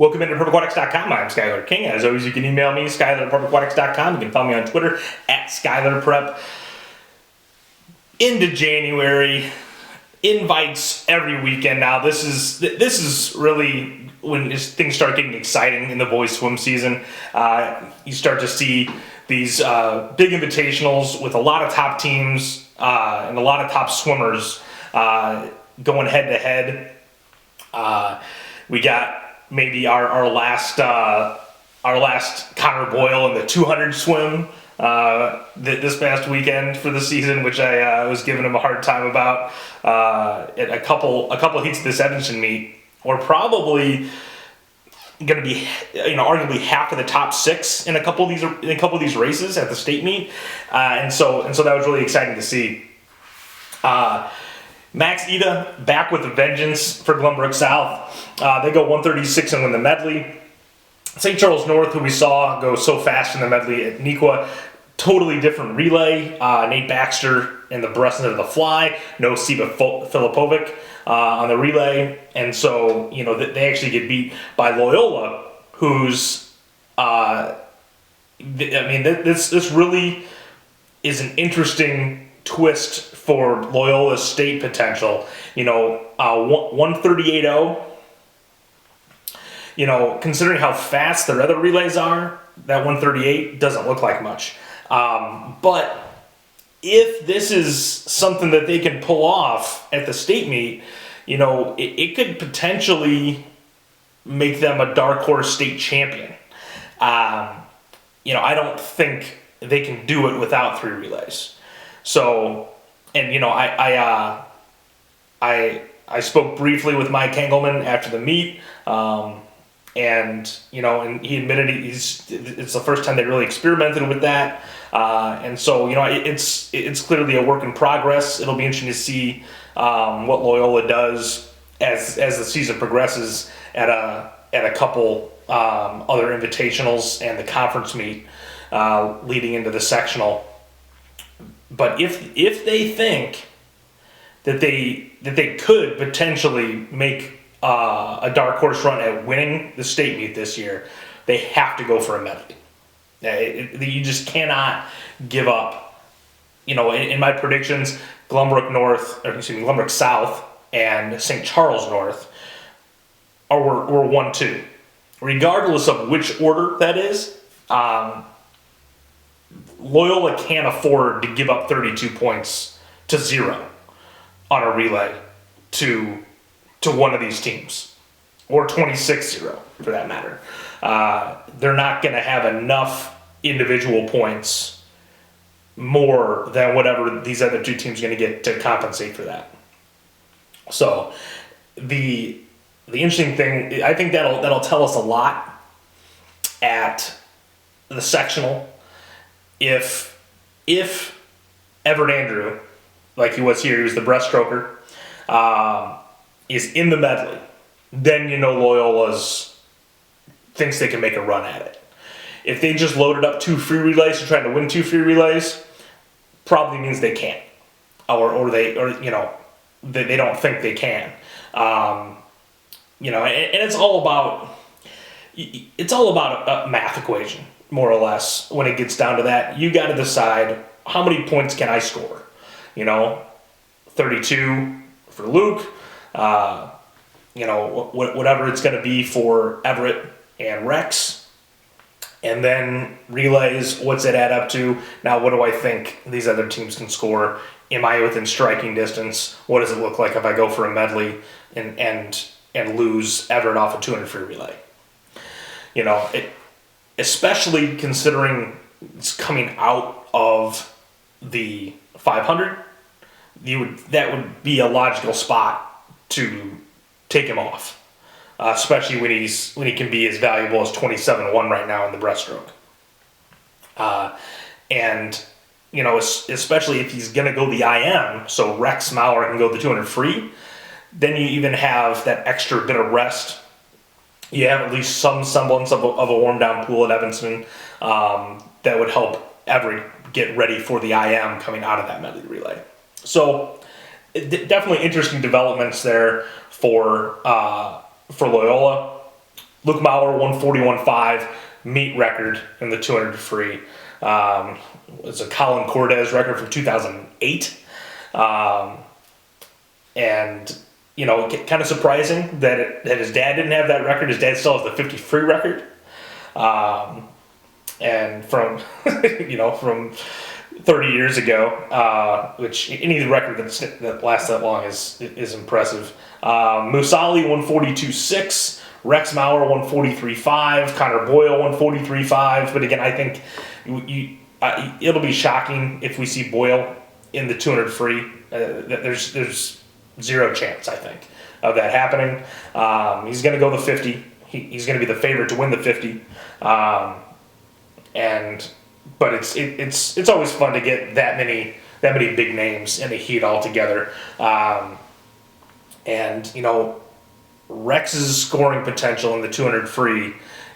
Welcome into PurpleAquatics.com. I'm Skylar King. As always, you can email me, Skylar@PurpleAquatics.com. You can follow me on Twitter @SkylarPrep. Into January, invites every weekend now. This is really when things start getting exciting in the boys swim season. You start to see these big invitationals with a lot of top teams and a lot of top swimmers going head to head. We got maybe our last Connor Boyle in the 200 swim this past weekend for the season, which I was giving him a hard time about. At a couple heats of this Evanston meet, we're probably going to be, arguably half of the top six in a couple of these races at the state meet, and so that was really exciting to see. Max Ida back with a vengeance for Glenbrook South. They go 136 and win the medley. St. Charles North, who we saw go so fast in the medley at Nequa, totally different relay. Nate Baxter in the breast end of the fly, no Siba Filipovic on the relay, and so they actually get beat by Loyola, who's this really is an interesting twist for Loyola's state potential. 138.0. Considering how fast their other relays are, that 138 doesn't look like much. But if this is something that they can pull off at the state meet, it could potentially make them a dark horse state champion. I don't think they can do it without three relays. So, and I spoke briefly with Mike Engelman after the meet, and he admitted it's the first time they really experimented with that, and so it's clearly a work in progress. It'll be interesting to see what Loyola does as the season progresses at a couple other invitationals and the conference meet leading into the sectional. But if they think that they could potentially make a dark horse run at winning the state meet this year, they have to go for a medley. You just cannot give up. In my predictions, Glenbrook South and St. Charles North were 1-2. Regardless of which order that is, Loyola can't afford to give up 32 points to 0 on a relay to one of these teams, or 26-0 for that matter. They're not going to have enough individual points more than whatever these other two teams are going to get to compensate for that. So the interesting thing, I think that'll tell us a lot at the sectional. If Everett Andrew, like he was here, he was the breaststroker, is in the medley, then Loyola's thinks they can make a run at it. If they just loaded up 2 free relays and tried to win 2 free relays, probably means they can't, or they don't think they can. And it's all about a math equation, more or less. When it gets down to that, you got to decide how many points can I score. 32 for Luke, whatever it's going to be for Everett and Rex, and then relays, what's it add up to? Now, what do I think these other teams can score? Am I within striking distance? What does it look like if I go for a medley and lose Everett off a 200 free relay? Especially considering it's coming out of the 500, that would be a logical spot to take him off, especially when he can be as valuable as 27-1 right now in the breaststroke. Especially if he's going to go the IM, so Rex Maurer can go the 200 free, then you even have that extra bit of rest. You have at least some semblance of a warm down pool at Evanston that would help Everett get ready for the IM coming out of that medley relay. So definitely interesting developments there for Loyola. Luke Maurer 141.5 meet record in the 200 free. It's a Colin Cordes record from 2008. And, you know, kind of surprising that his dad didn't have that record. His dad still has the 50 free record. And from, you know, from 30 years ago, which any record that lasts that long is impressive. Musali 142.6. Rex Maurer 143.5, Connor Boyle 143.5. But again, I think it'll be shocking if we see Boyle in the 200 free. There's zero chance, I think, of that happening. He's going to go the 50. He's going to be the favorite to win the 50. But it's always fun to get that many big names in a heat all together. And you know, Rex's scoring potential in the 200 free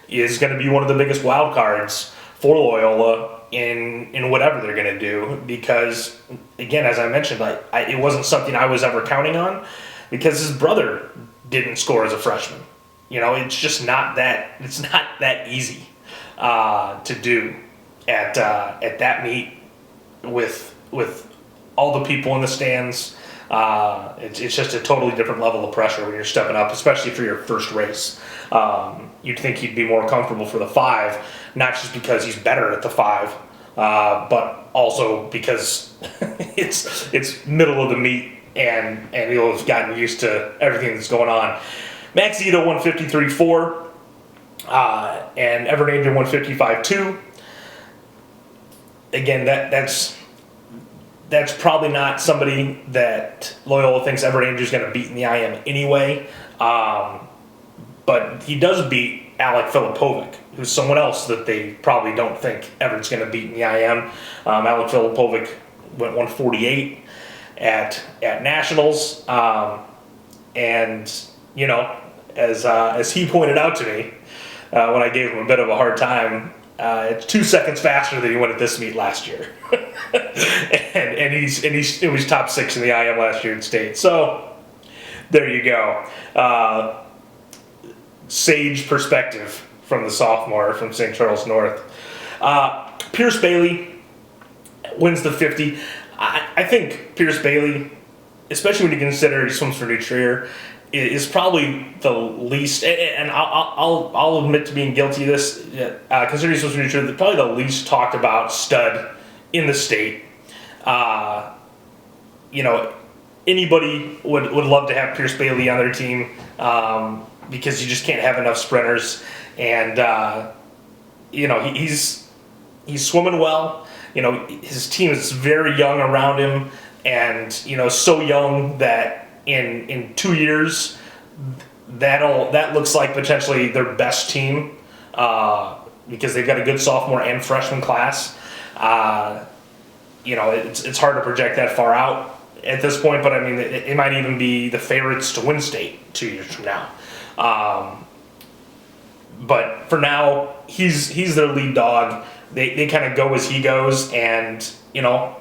is going to be one of the biggest wild cards for Loyola in whatever they're going to do, because again, as I mentioned, it wasn't something I was ever counting on, because his brother didn't score as a freshman. You know, it's just not that easy to do at that meet with all the people in the stands. It's just a totally different level of pressure when you're stepping up, especially for your first race. You'd think he'd be more comfortable for the 5, not just because he's better at the 5, but also because it's middle of the meet and he'll have gotten used to everything that's going on. Max Ito 153.4, and Everett Angel 155.2. Again, that's probably not somebody that Loyola thinks Everett Andrews is going to beat in the IM anyway. But he does beat Alec Filipovic, who's someone else that they probably don't think Everett's going to beat in the IM. Alec Filipovic went 148 at Nationals. And, you know, as he pointed out to me when I gave him a bit of a hard time, it's 2 seconds faster than he went at this meet last year. and it was top 6 in the IM last year in state. So there you go. Sage perspective from the sophomore from St. Charles North. Pierce Bailey wins the 50. I think Pierce Bailey, especially when you consider he swims for New Trier, is probably the least, and I'll admit to being guilty of this, considering he swims for New Trier, probably the least talked about stud in the state. You know, anybody would love to have Pierce Bailey on their team, because you just can't have enough sprinters, and you know, he's swimming well. You know, his team is very young around him, and you know, so young that in 2 years that looks like potentially their best team, because they've got a good sophomore and freshman class. You know, it's hard to project that far out at this point, but I mean, it might even be the favorites to win state 2 years from now. But for now, he's their lead dog. They kind of go as he goes, and you know,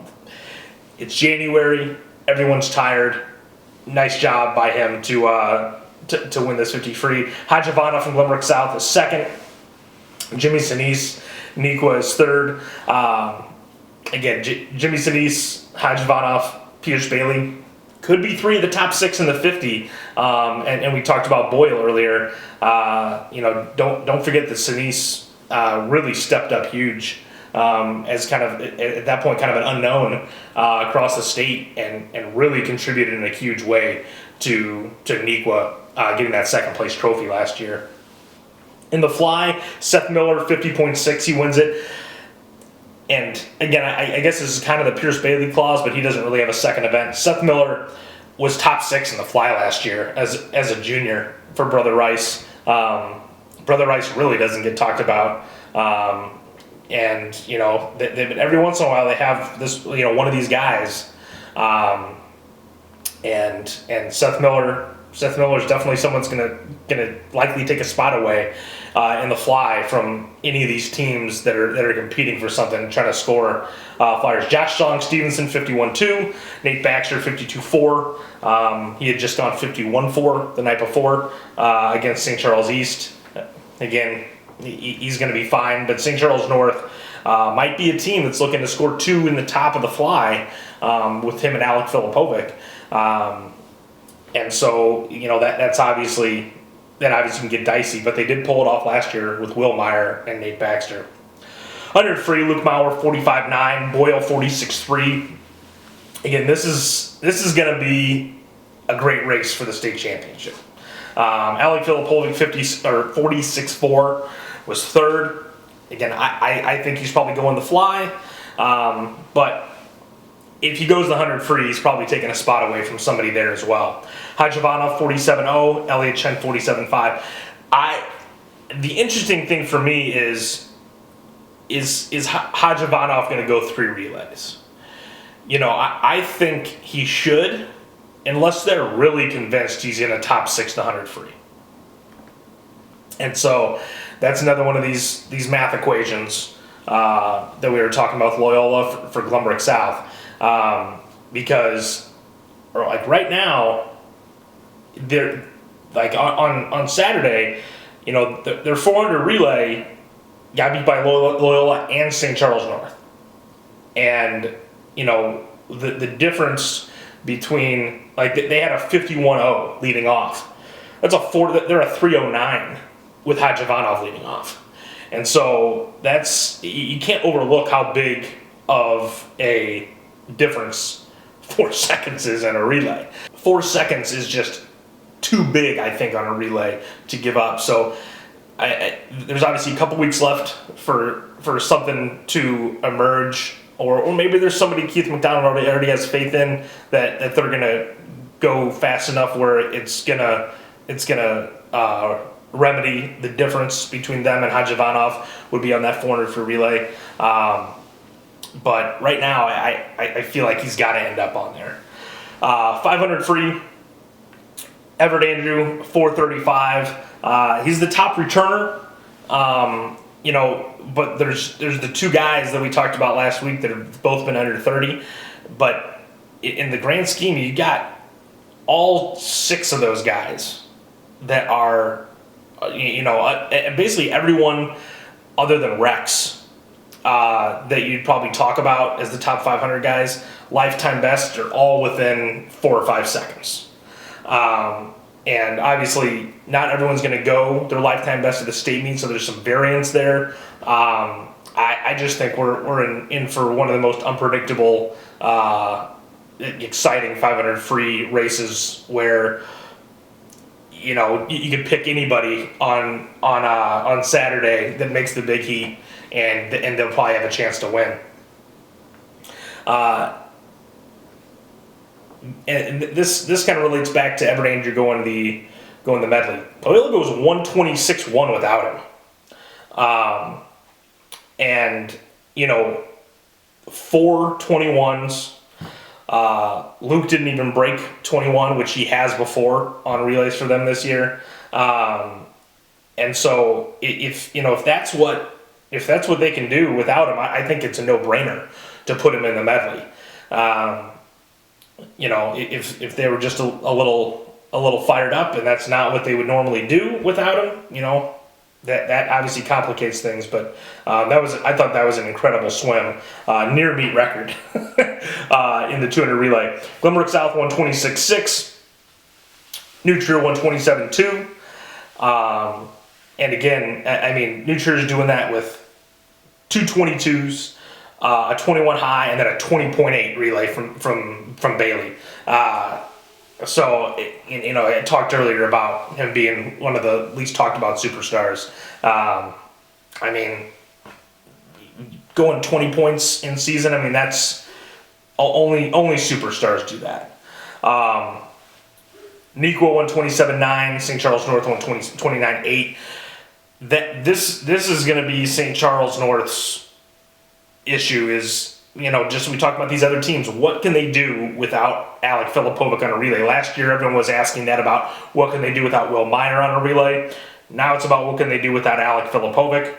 it's January. Everyone's tired. Nice job by him to win this 50 free. Hajivana from Limerick South is second. Jimmy Sinise, Nikwa is third. Again, Jimmy Sinise, Hajivanoff, Pierce Bailey could be 3 of the top 6 in the 50. And we talked about Boyle earlier. You know, don't forget that Sinise really stepped up huge, as kind of at that point kind of an unknown across the state, and really contributed in a huge way to Nikwa getting that second place trophy last year. In the fly, Seth Miller 50.6, he wins it. And again, I guess this is kind of the Pierce Bailey clause, but he doesn't really have a second event. Seth Miller was top 6 in the fly last year as a junior for Brother Rice. Brother Rice really doesn't get talked about. And you know, every once in a while they have this, you know, one of these guys. And Seth Miller is definitely someone that's gonna likely take a spot away in the fly from any of these teams that are competing for something, trying to score flyers. Josh Song Stevenson 51.2, Nate Baxter 52.4. He had just gone 51.4 the night before against St. Charles East. again, he's going to be fine. But St. Charles North might be a team that's looking to score 2 in the top of the fly with him and Alec Filipovic. And so, that obviously can get dicey, but they did pull it off last year with Will Meyer and Nate Baxter. 100 free, Luke Maurer 45.9, Boyle 46.3. Again, this is going to be a great race for the state championship. Alec Filipovic 46.4 was third. Again, I think he's probably going the fly, but if he goes the 100 free, he's probably taking a spot away from somebody there as well. Hajivanov 47.0, Elliot Chen 47.5. The interesting thing for me is Hajivanov going to go 3 relays? I think he should, unless they're really convinced he's in a top 6 to 100 free. And so that's another one of these math equations that we were talking about with Loyola for Glenbrook South. Because right now, they're on Saturday, their 400 relay got beat by Loyola and St. Charles North. And, the difference between, they had a 51.0 leading off. They're a 3.09 with Hajivanov leading off. And so you can't overlook how big of a difference 4 seconds is in a relay. 4 seconds is just too big, I think, on a relay to give up. So there's obviously a couple weeks left for something to emerge, or maybe there's somebody Keith McDonald already has faith in that they're gonna go fast enough where it's gonna remedy the difference between them and Hajivanov would be on that 400 for relay. But right now, I feel like he's got to end up on there. 500 free, Everett Andrew, 435. He's the top returner. But there's the 2 guys that we talked about last week that have both been under 30. But in the grand scheme, you got all 6 of those guys that are, basically everyone other than Rex that you'd probably talk about as the top 500 guys, lifetime best are all within 4 or 5 seconds. And obviously, not everyone's going to go their lifetime best at the state meet, so there's some variance there. I just think we're in for one of the most unpredictable, exciting 500 free races where you could pick anybody on Saturday that makes the big heat, and they'll probably have a chance to win. And this kind of relates back to Everett Andrew going the medley. Loyola goes 126-1 without him. And 4 21s. Luke didn't even break 21, which he has before on relays for them this year. And so if that's what they can do without him, I think it's a no-brainer to put him in the medley. If they were just a little fired up, and that's not what they would normally do without him, that obviously complicates things. But I thought that was an incredible swim, near meet record in the 200 relay. Glenbrook South 126.6, New Trier 127.2. And again, New Trier is doing that with 2 22s. A 21 high, and then a 20.8 relay from Bailey. So I talked earlier about him being one of the least talked about superstars. Going 20 points in season, that's only superstars do that. Nequa 127.9, St. Charles North 129.8. This is going to be St. Charles North's issue is, just we talked about these other teams, what can they do without Alec Filipovic on a relay? Last year, everyone was asking that about what can they do without Will Meyer on a relay. Now it's about what can they do without Alec Filipovic.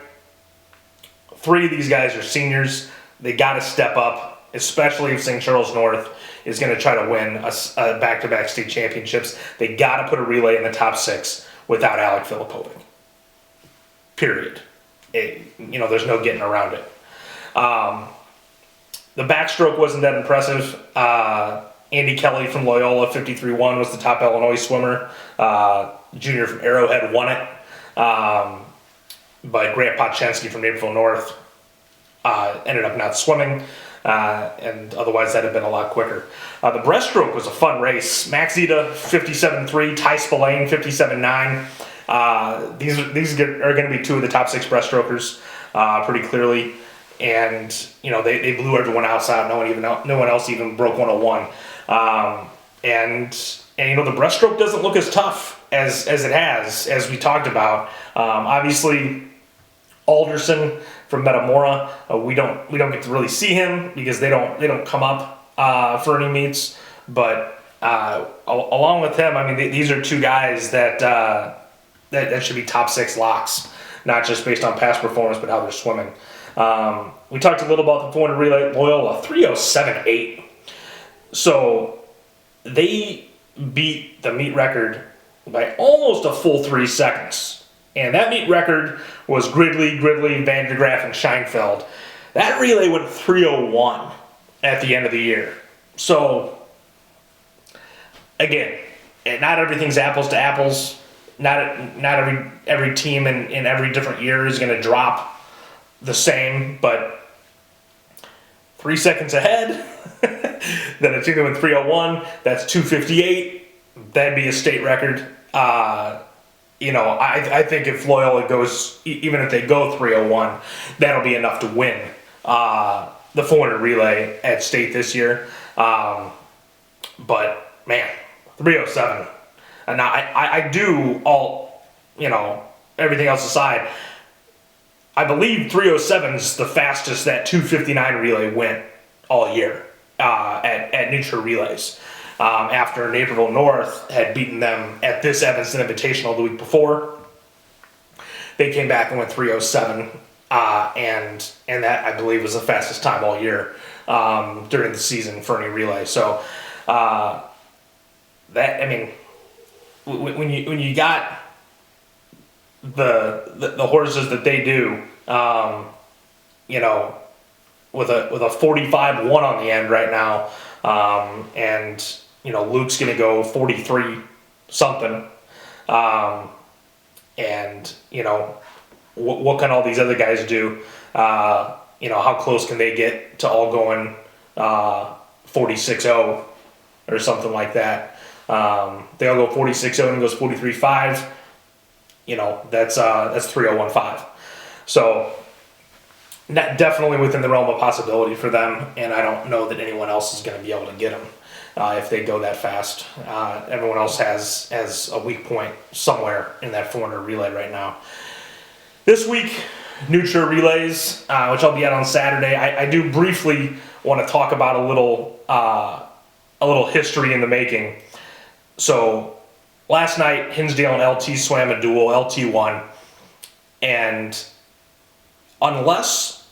3 of these guys are seniors. They got to step up, especially if St. Charles North is going to try to win a back-to-back state championships. They got to put a relay in the top 6 without Alec Filipovic. period. There's no getting around it. The backstroke wasn't that impressive. Andy Kelly from Loyola, 53-1, was the top Illinois swimmer. Junior from Arrowhead won it. But Grant Podchensky from Naperville North ended up not swimming. And otherwise that'd have been a lot quicker. The breaststroke was a fun race. Max Ida, 57.3, Ty Spillane, 57.9. These are going to be two of the top 6 breaststrokers, pretty clearly. And they blew everyone else out. No one else even broke 101. And the breaststroke doesn't look as tough as it has, as we talked about. Obviously, Alderson from Metamora, we don't get to really see him because they don't come up for any meets. But along with him, I mean, these are two guys that should be top 6 locks, not just based on past performance, but how they're swimming. We talked a little about the 400 relay. Loyola, 3:07.8. So they beat the meet record by almost a full 3 seconds. And that meet record was Gridley, Van der Graaf, and Scheinfeld. That relay went 3:01 at the end of the year. So, again, not everything's apples to apples. Not every team in every different year is going to drop the same, but 3 seconds ahead, then it's either with 3:01, that's 2:58, that'd be a state record. I think if Loyola goes, even if they go 3:01, that'll be enough to win the 400 relay at state this year. But man, 3:07. And now I do everything else aside, I believe 3:07's the fastest that 2:59 relay went all year at Nature Relays. After Naperville North had beaten them at this Evanston Invitational the week before, they came back and went 3:07, and that I believe was the fastest time all year during the season for any relay. So when you got the horses that they do, with a 45-1 on the end right now, and Luke's gonna go 43 something, and what can all these other guys do? How close can they get to all going 46-0 or something like that? They all go 46-0 and goes 43.5. That's 3:01.5. So definitely within the realm of possibility for them, and I don't know that anyone else is going to be able to get them if they go that fast. Everyone else has a weak point somewhere in that 400 relay right now. This week, Nutra Relays, which I'll be at on Saturday. I do briefly want to talk about a little history in the making. So last night, Hinsdale and LT swam a duel. LT won, and unless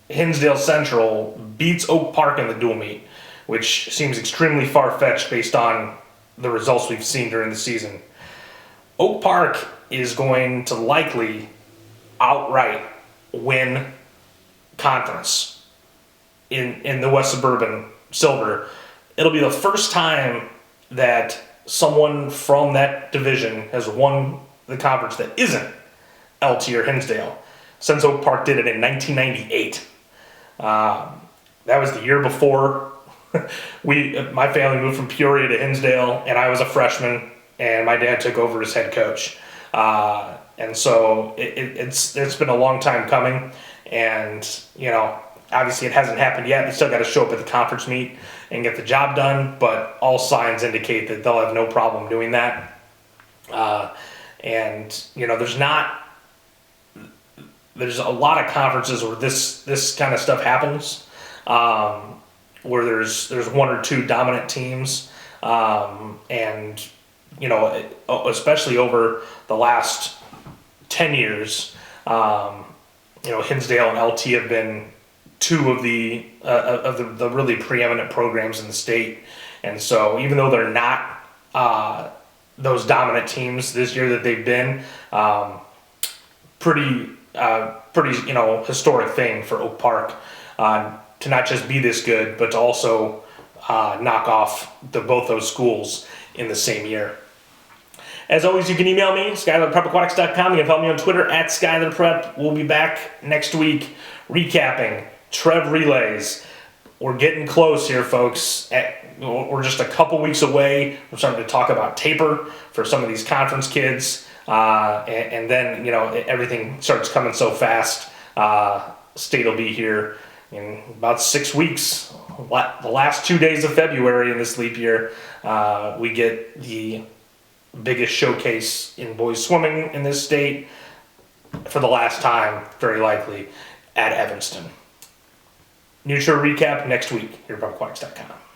Hinsdale Central beats Oak Park in the dual meet, which seems extremely far-fetched based on the results we've seen during the season, Oak Park is going to likely outright win conference in the West Suburban Silver. It'll be the first time that someone from that division has won the conference that isn't LT or Hinsdale, since Oak Park did it in 1998. That was the year before my family moved from Peoria to Hinsdale, and I was a freshman, and my dad took over as head coach. And so it's been a long time coming, and obviously it hasn't happened yet. They still got to show up at the conference meet and get the job done, but all signs indicate that they'll have no problem doing that. There's a lot of conferences where this kind of stuff happens, where there's one or two dominant teams, and especially over the last 10 years, Hinsdale and LT have been two of the really preeminent programs in the state, and so even though they're not those dominant teams this year that they've been, pretty historic thing for Oak Park to not just be this good, but to also knock off both those schools in the same year. As always, you can email me, SkylerPrepAquatics.com. You can follow me on Twitter at SkylerPrep. We'll be back next week recapping Trev Relays. We're getting close here, folks. We're just a couple weeks away. We're starting to talk about taper for some of these conference kids. And then, everything starts coming so fast. State will be here in about 6 weeks. The last 2 days of February in this leap year, we get the biggest showcase in boys swimming in this state for the last time, very likely, at Evanston. New show recap next week here at PrepAquatics.com.